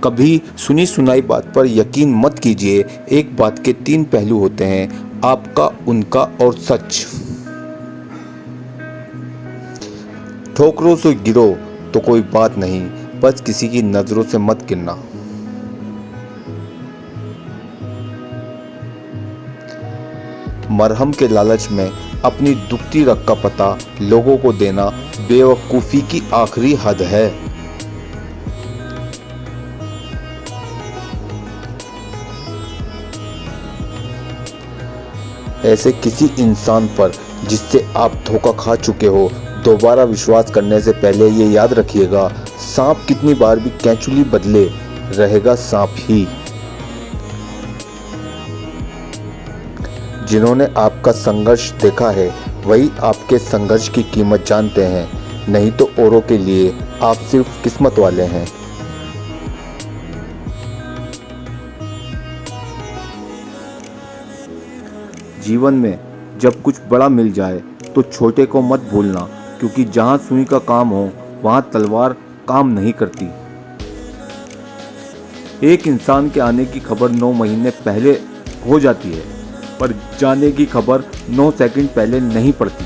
कभी सुनी सुनाई बात पर यकीन मत कीजिए। एक बात के तीन पहलू होते हैं, आपका, उनका और सच। ठोकरों से गिरो तो कोई बात नहीं, बस किसी की नजरों से मत गिरना। मरहम के लालच में अपनी दुखती रग का पता लोगों को देना बेवकूफ़ी की आखिरी हद है। ऐसे किसी इंसान पर जिससे आप धोखा खा चुके हो, दोबारा विश्वास करने से पहले ये याद रखिएगा, सांप कितनी बार भी कैंचुली बदले, रहेगा सांप ही। जिन्होंने आपका संघर्ष देखा है वही आपके संघर्ष की कीमत जानते हैं, नहीं तो औरों के लिए आप सिर्फ किस्मत वाले हैं। जीवन में जब कुछ बड़ा मिल जाए तो छोटे को मत भूलना, क्योंकि जहाँ सुई का काम हो वहाँ तलवार काम नहीं करती। एक इंसान के आने की खबर 9 महीने पहले हो जाती है, पर जाने की खबर 9 सेकंड पहले नहीं पड़ती।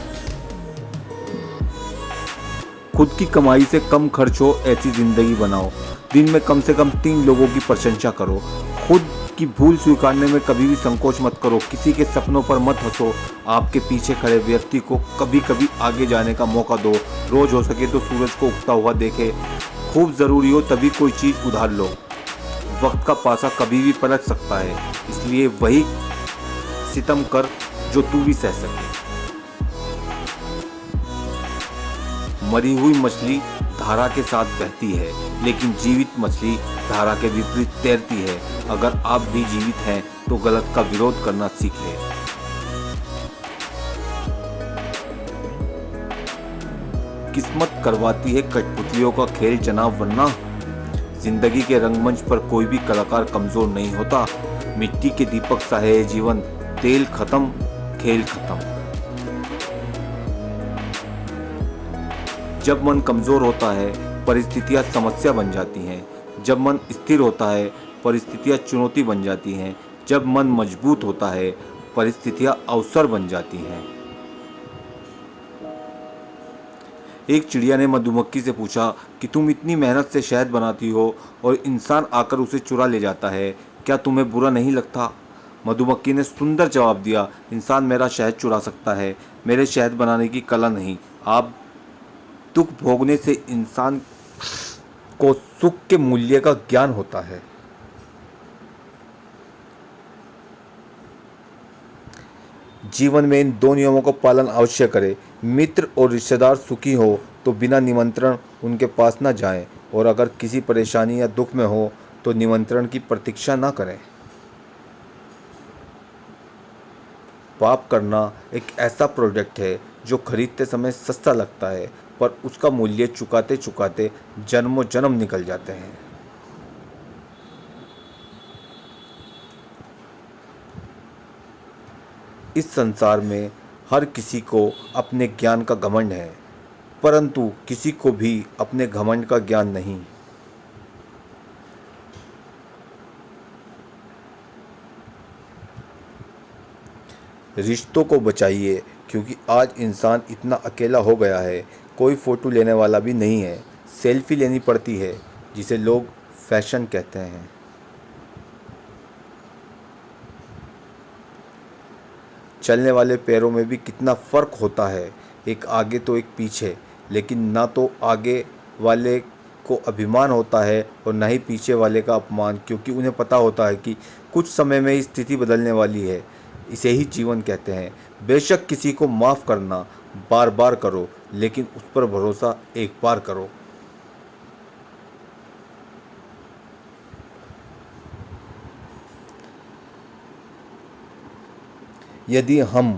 खुद की कमाई से कम खर्च हो ऐसी जिंदगी बनाओ। दिन में कम से कम 3 लोगों की प्रशंसा करो। खुद की भूल स्वीकारने में कभी भी संकोच मत करो। किसी के सपनों पर मत हंसो। आपके पीछे खड़े व्यक्ति को कभी कभी आगे जाने का मौका दो। रोज हो सके तो सूरज को उगता हुआ देखे। खूब ज़रूरी हो तभी कोई चीज़ उधार लो। वक्त का पासा कभी भी पलट सकता है, इसलिए वही सितम कर जो तू भी सह सके। मरी हुई मछली धारा के साथ बहती है, लेकिन जीवित मछली धारा के विपरीत तैरती है। अगर आप भी जीवित हैं तो गलत का विरोध करना सीख लें। किस्मत करवाती है कठपुतलियों का खेल जनाब, वरना जिंदगी के रंगमंच पर कोई भी कलाकार कमजोर नहीं होता। मिट्टी के दीपक सा है जीवन, तेल खत्म खेल खत्म। जब मन कमजोर होता है परिस्थितियां समस्या बन जाती हैं। जब मन स्थिर होता है परिस्थितियां चुनौती बन जाती हैं। जब मन मजबूत होता है परिस्थितियां अवसर बन जाती हैं। एक चिड़िया ने मधुमक्खी से पूछा कि तुम इतनी मेहनत से शहद बनाती हो और इंसान आकर उसे चुरा ले जाता है, क्या तुम्हें बुरा नहीं लगता? मधुमक्खी ने सुंदर जवाब दिया, इंसान मेरा शहद चुरा सकता है, मेरे शहद बनाने की कला नहीं। आप दुख भोगने से इंसान को सुख के मूल्य का ज्ञान होता है। जीवन में इन 2 नियमों का पालन अवश्य करें। मित्र और रिश्तेदार सुखी हो तो बिना निमंत्रण उनके पास न जाएं, और अगर किसी परेशानी या दुख में हो तो निमंत्रण की प्रतीक्षा न करें। पाप करना एक ऐसा प्रोडक्ट है जो खरीदते समय सस्ता लगता है, पर उसका मूल्य चुकाते चुकाते जन्मों जन्म निकल जाते हैं। इस संसार में हर किसी को अपने ज्ञान का घमंड है, परंतु किसी को भी अपने घमंड का ज्ञान नहीं। रिश्तों को बचाइए, क्योंकि आज इंसान इतना अकेला हो गया है, कोई फ़ोटो लेने वाला भी नहीं है। सेल्फी लेनी पड़ती है, जिसे लोग फैशन कहते हैं। चलने वाले पैरों में भी कितना फ़र्क होता है, एक आगे तो एक पीछे, लेकिन ना तो आगे वाले को अभिमान होता है और ना ही पीछे वाले का अपमान, क्योंकि उन्हें पता होता है कि कुछ समय में ही स्थिति बदलने वाली है। इसे ही जीवन कहते हैं। बेशक किसी को माफ़ करना बार बार करो, लेकिन उस पर भरोसा एक बार करो। यदि हम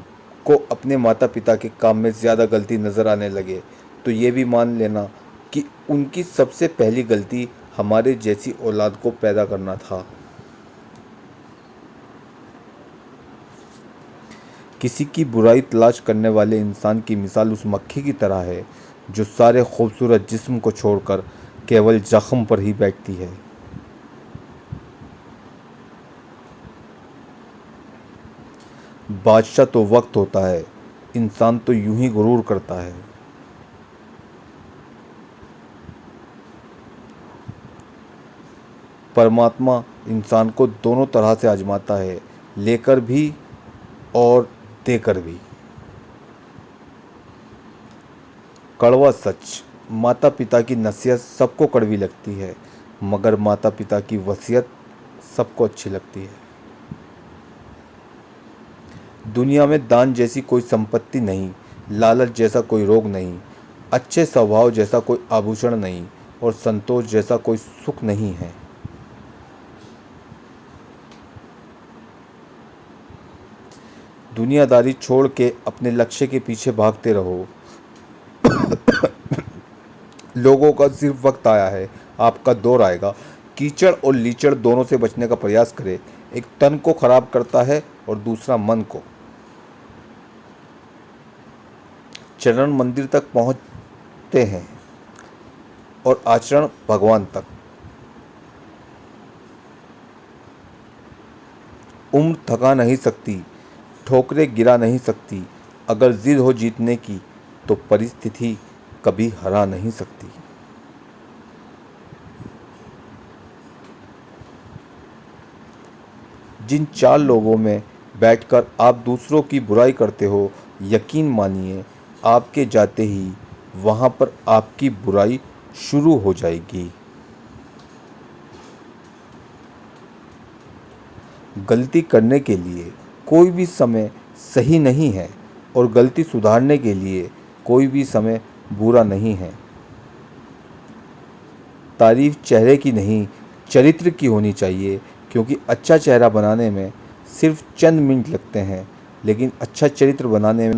को अपने माता पिता के काम में ज़्यादा गलती नज़र आने लगे तो ये भी मान लेना कि उनकी सबसे पहली गलती हमारे जैसी औलाद को पैदा करना था। किसी की बुराई तलाश करने वाले इंसान की मिसाल उस मक्खी की तरह है जो सारे खूबसूरत जिस्म को छोड़कर केवल जख्म पर ही बैठती है। बादशाह तो वक्त होता है, इंसान तो यूं ही गुरूर करता है। परमात्मा इंसान को दोनों तरह से आजमाता है, लेकर भी और देकर भी। कड़वा सच, माता पिता की नसीहत सबको कड़वी लगती है, मगर माता पिता की वसीयत सबको अच्छी लगती है। दुनिया में दान जैसी कोई संपत्ति नहीं, लालच जैसा कोई रोग नहीं, अच्छे स्वभाव जैसा कोई आभूषण नहीं, और संतोष जैसा कोई सुख नहीं है। दुनियादारी छोड़ के अपने लक्ष्य के पीछे भागते रहो। लोगों का सिर्फ वक्त आया है, आपका दौर आएगा। कीचड़ और लीचड़ दोनों से बचने का प्रयास करें। एक तन को खराब करता है और दूसरा मन को। चरण मंदिर तक पहुंचते हैं और आचरण भगवान तक। उम्र थका नहीं सकती, ठोकरें गिरा नहीं सकती, अगर जिद हो जीतने की तो परिस्थिति कभी हरा नहीं सकती। जिन 4 लोगों में बैठकर आप दूसरों की बुराई करते हो, यकीन मानिए आपके जाते ही वहाँ पर आपकी बुराई शुरू हो जाएगी। गलती करने के लिए कोई भी समय सही नहीं है और गलती सुधारने के लिए कोई भी समय बुरा नहीं है। तारीफ चेहरे की नहीं, चरित्र की होनी चाहिए, क्योंकि अच्छा चेहरा बनाने में सिर्फ चंद मिनट लगते हैं, लेकिन अच्छा चरित्र बनाने में